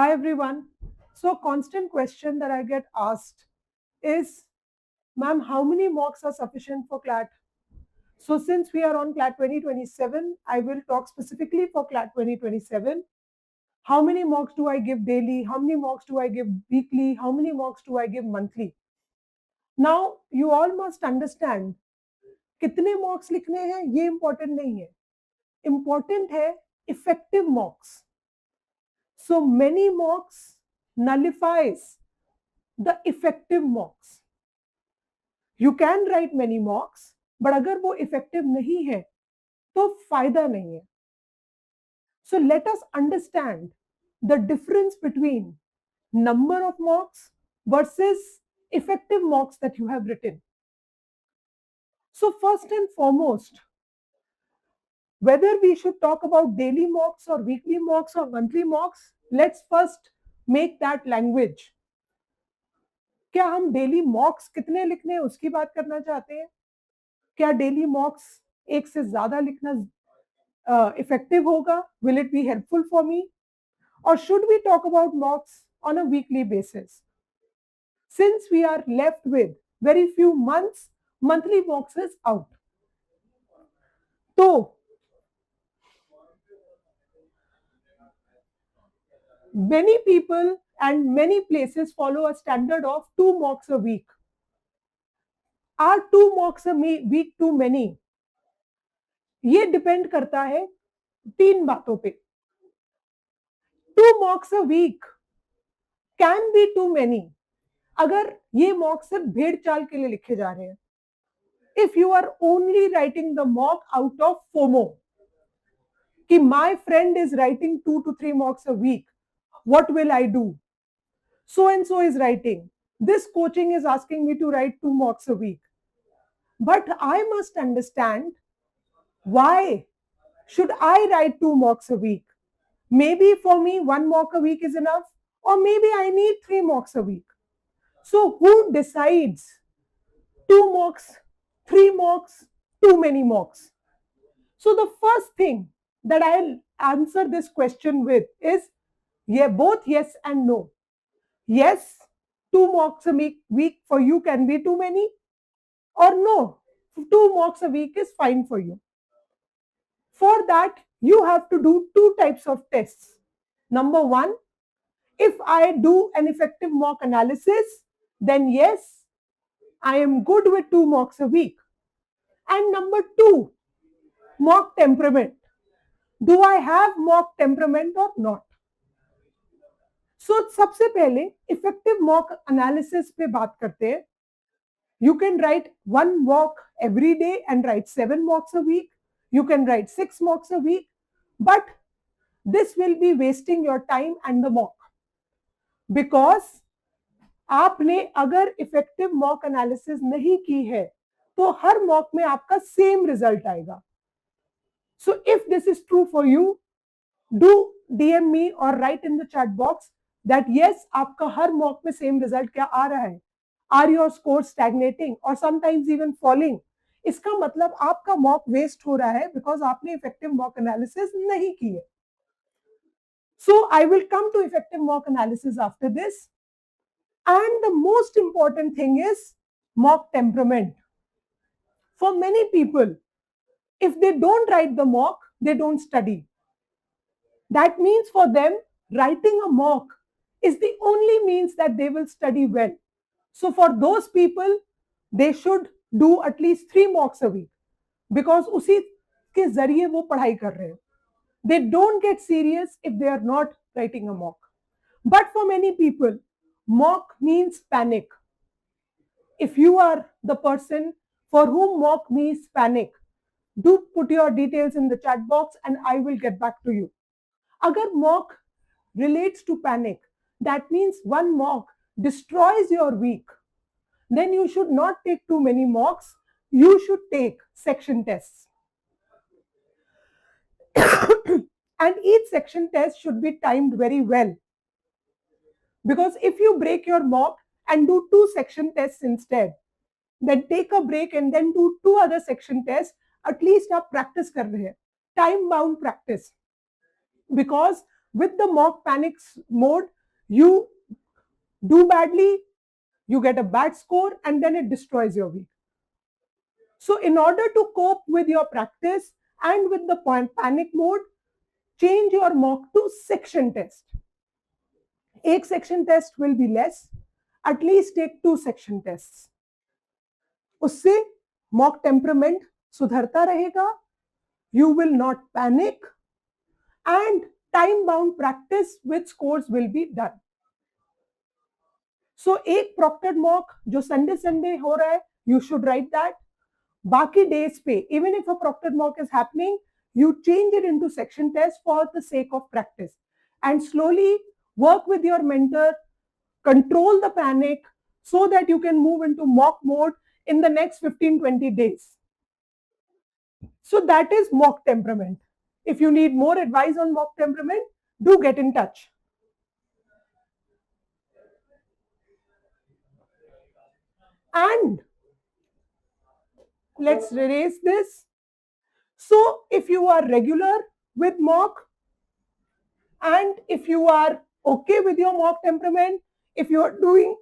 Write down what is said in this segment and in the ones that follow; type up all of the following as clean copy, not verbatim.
Hi everyone. So constant question that I get asked is, ma'am, how many mocks are sufficient for Clat? So since we are on Clat 2027, I will talk specifically for Clat 2027. How many mocks do I give daily? How many mocks do I give weekly? How many mocks do I give monthly? Now you all must understand, कितने mocks लिखने हैं ये important नहीं है. Important है effective mocks. So many mocks nullifies the effective mocks. You can write many mocks, but अगर वो effective नहीं है तो फायदा नहीं है. So let us understand the difference between number of mocks versus effective mocks that you have written. So first and foremost, whether we should talk about daily mocks or weekly mocks or monthly mocks, let's first make that language. क्या हम daily मॉक्स कितने लिखने हैं उसकी बात करना चाहते हैं? क्या डेली मॉक्स एक से ज्यादा लिखना effective होगा? Will it be helpful for me? Or should we talk about mocks on a weekly basis? Since we are left with very few months, monthly mocks is out. So, many people and many places follow a standard of 2 mocks a week. Are 2 mocks a week too many? ये depend करता है 3 बातों पे. 2 mocks a week can be too many अगर ये mock सिर्फ भेड़ चाल के लिए लिखे जा रहे हैं. If you are only writing the mock out of FOMO, कि my friend is writing 2 to 3 mocks a week, what will I do? So and so is writing. This coaching is asking me to write 2 mocks a week. But I must understand, why should I write 2 mocks a week? Maybe for me 1 mock a week is enough, or maybe I need 3 mocks a week. So who decides 2 mocks, 3 mocks, too many mocks? So the first thing that I'll answer this question with is both yes and no. Yes, 2 mocks a week for you can be too many, or no, 2 mocks a week is fine for you. For that, you have to do 2 types of tests. Number 1, if I do an effective mock analysis, then yes, I am good with 2 mocks a week. And number 2, mock temperament. Do I have mock temperament or not? So सबसे पहले effective mock analysis पे बात करते हैं. You can write 1 mock every day and write 7 mocks a week. You can write 6 mocks a week, but this will be wasting your time and the mock, because आपने अगर effective mock analysis नहीं की है तो हर mock में आपका same result आएगा. So if this is true for you, do DM me or write in the chat box that yes, आपका हर mock में same result क्या आ रहा है. Are your scores stagnating or sometimes even falling? इसका मतलब आपका mock waste हो रहा है because आपने effective mock analysis नहीं की है. So I will come to effective mock analysis after this. And the most important thing is mock temperament. For many people, if they don't write the mock, they don't study. That means for them, writing a mock is the only means that they will study well. So for those people, they should do at least 3 mocks a week, because उसी के जरिए वो पढ़ाई कर रहे हैं. They don't get serious if they are not writing a mock. But for many people, mock means panic. If you are the person for whom mock means panic, do put your details in the chat box and I will get back to you. Agar mock relates to panic, that means 1 mock destroys your week, then you should not take too many mocks. You should take section tests. And each section test should be timed very well. Because if you break your mock and do 2 section tests instead, then take a break and then do 2 other section tests, at least आप practice कर रहे हैं. Time bound practice. Because With the mock panic mode, you do badly, you get a bad score, and then it destroys your week. So, in order to cope with your practice and with the panic mode, change your mock to section test. एक section test will be less. At least take 2 section tests. उससे mock temperament सुधरता रहेगा. You will not panic, and time bound practice with scores will be done. So एक proctored mock जो Sunday हो रहा है, you should write that. बाकी days पे, even if a proctored mock is happening, you change it into section test for the sake of practice, and slowly work with your mentor, control the panic so that you can move into mock mode in the next 15-20 days. So that is mock temperament. If you need more advice on mock temperament, do get in touch. And let's erase this. So if you are regular with mock, and if you are okay with your mock temperament, if you are doing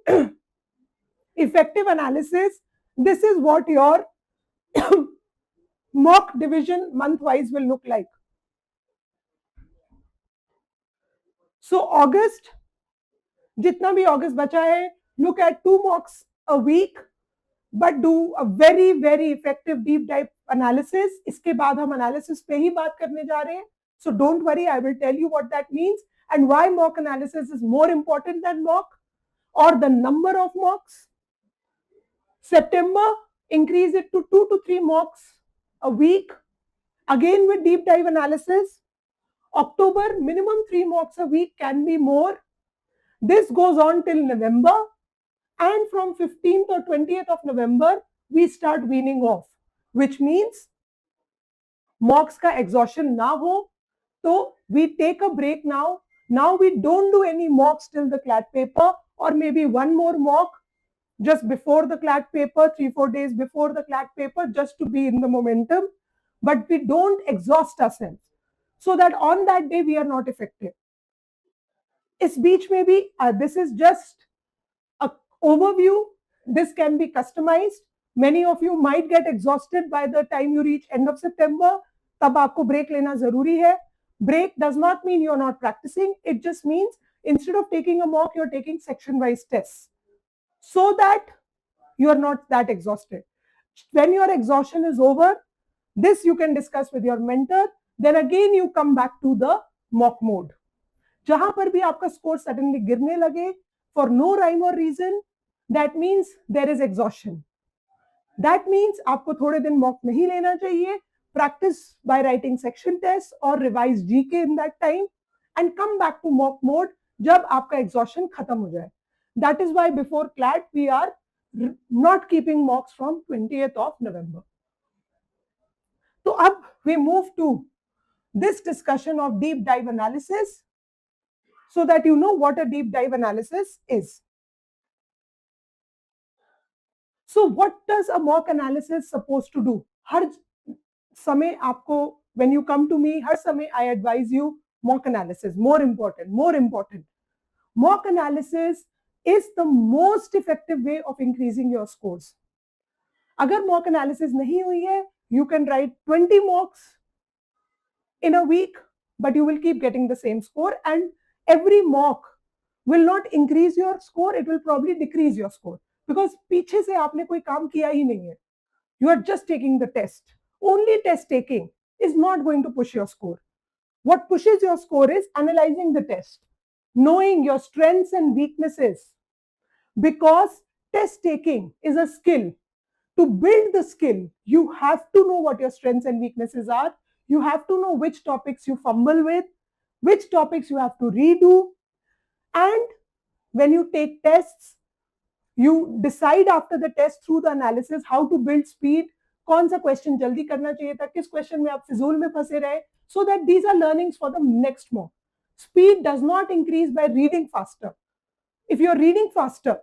effective analysis, this is what your mock division month-wise will look like. So August, जितना भी August बचा है, look at 2 mocks a week, but do a very very effective deep dive analysis. इसके बाद हम analysis पे ही बात करने जा रहे हैं. So don't worry, I will tell you what that means and why mock analysis is more important than mock or the number of mocks. September, increase it to 2 to 3 mocks a week, again with deep dive analysis. October, minimum 3 mocks a week, can be more. This goes on till November, and from 15th or 20th of November, we start weaning off, which means mocks ka exhaustion na ho. So we take a break now. Now we don't do any mocks till the Clat paper, or maybe one more mock just before the Clat paper, 3-4 days before the Clat paper, just to be in the momentum. But we don't exhaust ourselves so that on that day we are not effective. इस बीच में भी this is just a overview. This can be customized. Many of you might get exhausted by the time you reach end of September. तब आपको break लेना जरूरी है. Break does not mean you're not practicing. It just means instead of taking a mock, you're taking section-wise tests, so that you're not that exhausted. When your exhaustion is over, this you can discuss with your mentor. Then again you come back to the mock mode. जहां पर भी आपका score suddenly गिरने लगे for no rhyme or reason, that means there is exhaustion. That means आपको थोड़े दिन mock नहीं लेना चाहिए. Practice by writing section tests or revise GK in that time and come back to mock mode जब आपका exhaustion खत्म हो जाए. That is why before Clat we are not keeping mocks from 20th of November. तो अब we move to this discussion of deep dive analysis, so that you know what a deep dive analysis is. So what does a mock analysis supposed to do? हर समय आपको, when you come to me, हर समय I advise you mock analysis. More important. Mock analysis is the most effective way of increasing your scores. अगर mock analysis नहीं हुई है, you can write 20 mocks in a week, but you will keep getting the same score, and every mock will not increase your score, it will probably decrease your score, because पीछे से आपने कोई काम किया ही नहीं है. You are just taking the test. Only test taking is not going to push your score. What pushes your score is analyzing the test, knowing your strengths and weaknesses, because test taking is a skill. To build the skill, you have to know what your strengths and weaknesses are. You have to know which topics you fumble with, which topics you have to redo. And when you take tests, you decide after the test through the analysis how to build speed. कौन सा question जल्दी करना चाहिए था, किस question में आप फिजूल में फंसे रहे, so that these are learnings for the next mock. Speed does not increase by reading faster. If you are reading faster,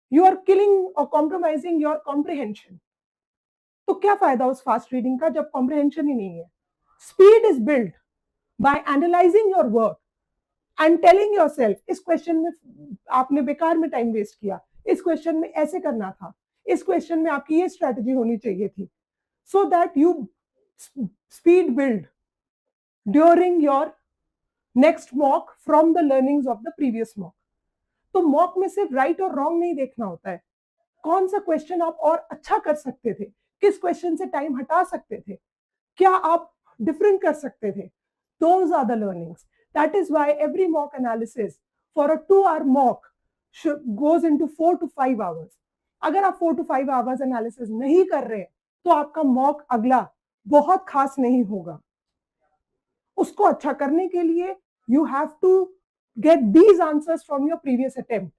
you are killing or compromising your comprehension. तो क्या फायदा उस फास्ट रीडिंग का जब कॉम्प्रिहेंशन ही नहीं है. Speed is build by analyzing your work. And telling yourself इस question में आपने बेकार में टाइम वेस्ट किया, इस क्वेश्चन में ऐसे करना था, इस क्वेश्चन में आपकी ये स्ट्रेटजी होनी चाहिए थी, so that you speed build during your next mock from the learnings of the previous mock. तो मॉक में सिर्फ राइट और रॉन्ग नहीं देखना होता है, कौन सा क्वेश्चन आप और अच्छा कर सकते थे, किस क्वेश्चन से टाइम हटा सकते थे, क्या आप डिफरेंट कर सकते थे. Those are the learnings. That is why every mock analysis for a 2-hour mock goes into 4 to 5 hours. अगर आप 4 to 5 hours analysis नहीं कर रहे तो आपका मॉक अगला बहुत खास नहीं होगा. उसको अच्छा करने के लिए you have to get these answers from your previous attempt,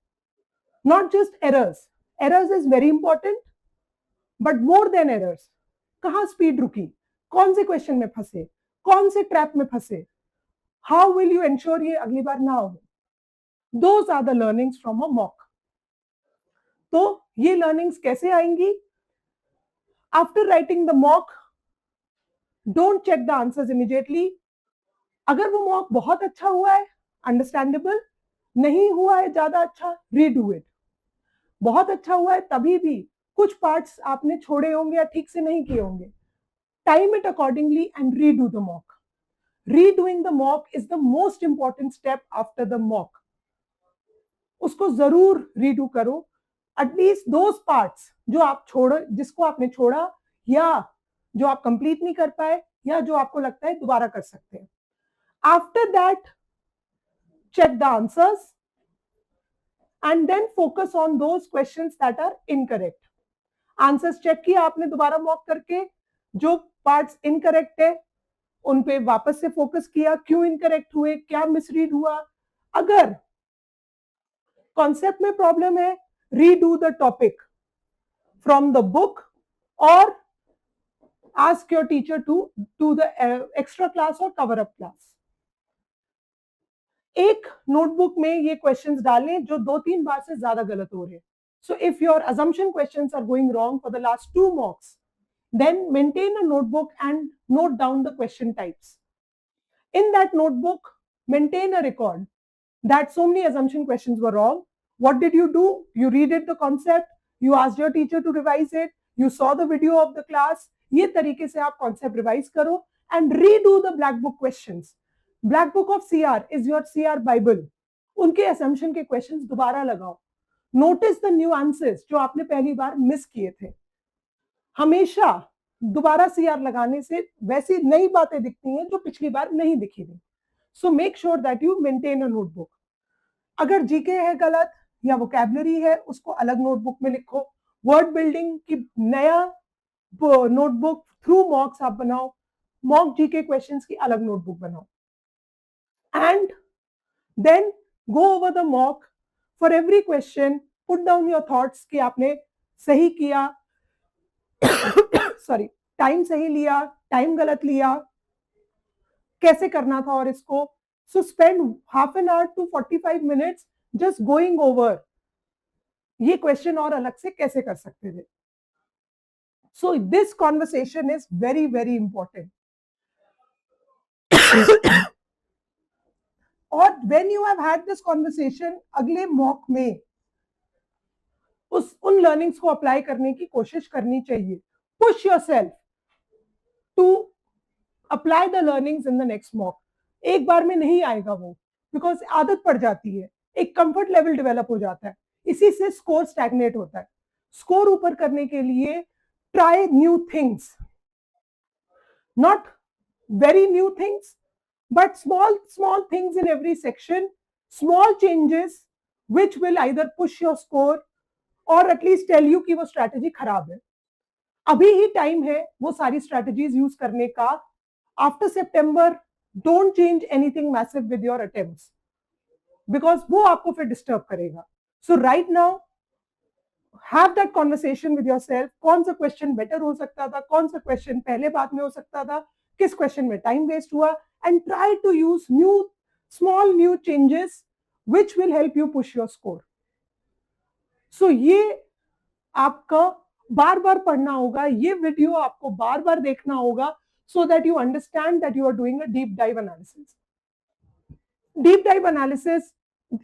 not just errors. Errors is very important, but more than errors, कहाँ स्पीड रुकी, कौन से क्वेश्चन में फंसे, कौन से ट्रैप में फंसे, हाउ विल यू एंश्योर ये अगली बार ना हो. Those are the learnings from a mock. तो ये लर्निंग्स कैसे आएंगी? After writing the mock don't check the answers immediately. अगर वो मॉक बहुत अच्छा हुआ है, अंडरस्टैंडेबल, नहीं हुआ है ज्यादा अच्छा, रीडू इट. बहुत अच्छा हुआ है तभी भी कुछ पार्ट्स आपने छोड़े होंगे या ठीक से नहीं किए होंगे, time it accordingly and redo the mock. Redoing the mock is the most important step after the mock. उसको जरूर रीडू करो, एटलीस्ट दोज पार्ट्स जो आप छोड़, जिसको आपने छोड़ा या जो आप कंप्लीट नहीं कर पाए या जो आपको लगता है दोबारा कर सकते हैं. After that check the answers and then focus on those questions that are incorrect. Answers check किया आपने दोबारा मॉक करके, जो पार्ट्स इनकरेक्ट है उन पे वापस से फोकस किया, क्यों इनकरेक्ट हुए, क्या मिसरीड हुआ. अगर कॉन्सेप्ट में प्रॉब्लम है, redo the topic from the book और ask your teacher to do the extra class और कवर अप क्लास. एक नोटबुक में ये क्वेश्चंस डालें जो 2-3 बार से ज्यादा गलत हो रहे हैं. So if your assumption questions are going wrong for the last 2 mocks, then maintain a notebook and note down the question types. In that notebook, maintain a record that so many assumption questions were wrong. What did you do? You redid the concept, you asked your teacher to revise it, you saw the video of the class. ये तरीके से आप concept revise करो and redo the black book questions. Black book of CR is your CR Bible. उनके assumption के questions दोबारा लगाओ. Notice the nuances जो आपने पहली बार मिस किए थे. हमेशा दोबारा सीआर लगाने से वैसी नई बातें दिखती हैं जो पिछली बार नहीं दिखी थी. So make sure that you maintain a notebook. अगर जीके है गलत या वोकैबुलरी है उसको अलग नोटबुक में लिखो. वर्ड बिल्डिंग की नया नोटबुक थ्रू मॉक्स आप बनाओ. मॉक जीके क्वेश्चंस की अलग नोटबुक बनाओ. And then go over the mock. For every question put down your thoughts कि आपने सही किया, सॉरी, टाइम सही लिया, टाइम गलत लिया, कैसे करना था और इसको. So spend half an hour to 45 minutes just going over ये क्वेश्चन और अलग से कैसे कर सकते थे. So this conversation is very very important. और when you have had this conversation, अगले मॉक में उन लर्निंग्स को अप्लाई करने की कोशिश करनी चाहिए. Push yourself to apply the learnings in the next mock. एक बार में नहीं आएगा वो, बिकॉज आदत पड़ जाती है, एक कंफर्ट लेवल डेवलप हो जाता है, इसी से स्कोर स्टैग्नेट होता है. स्कोर ऊपर करने के लिए try new things, not very new things, but small things in every section, small changes which will either push your score or at least tell you कि वो strategy खराब है. अभी ही टाइम है वो सारी strategies यूज करने का. After September, don't change anything massive with your attempts because वो आपको फिर disturb करेगा. So right now, have that conversation with yourself. कौन सा क्वेश्चन बेटर हो सकता था, कौन सा क्वेश्चन पहले बाद में हो सकता था, किस क्वेश्चन में टाइम वेस्ट हुआ, and try to use small new changes which will help you push your score. So ये आपका बार बार पढ़ना होगा, ये वीडियो आपको बार बार देखना होगा so that you understand that you are doing a deep dive analysis. Deep dive analysis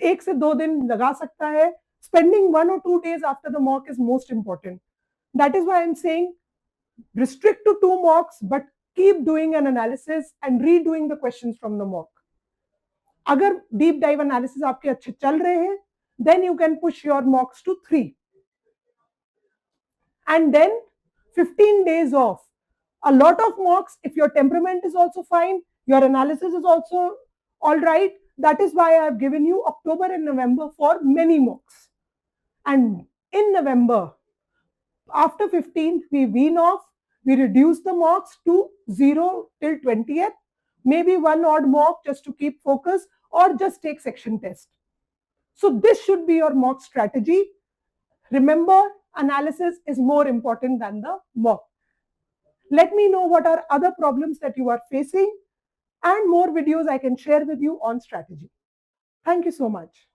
1 से 2 दिन लगा सकता है. Spending 1 or 2 days after the mock is most important. That is why I'm saying restrict to 2 mocks, but keep doing an analysis and redoing the questions from the mock. अगर deep dive analysis आपके अच्छे चल रहे हैं, then you can push your mocks to 3. And then 15 days off. A lot of mocks, if your temperament is also fine, your analysis is also all right. That is why I have given you October and November for many mocks. And in November, after 15th, we wean off, we reduce the mocks to 0 till 20th, maybe one odd mock just to keep focus, or just take section test. So this should be your mock strategy. Remember, analysis is more important than the mock. Let me know what are other problems that you are facing, and more videos I can share with you on strategy. Thank you so much.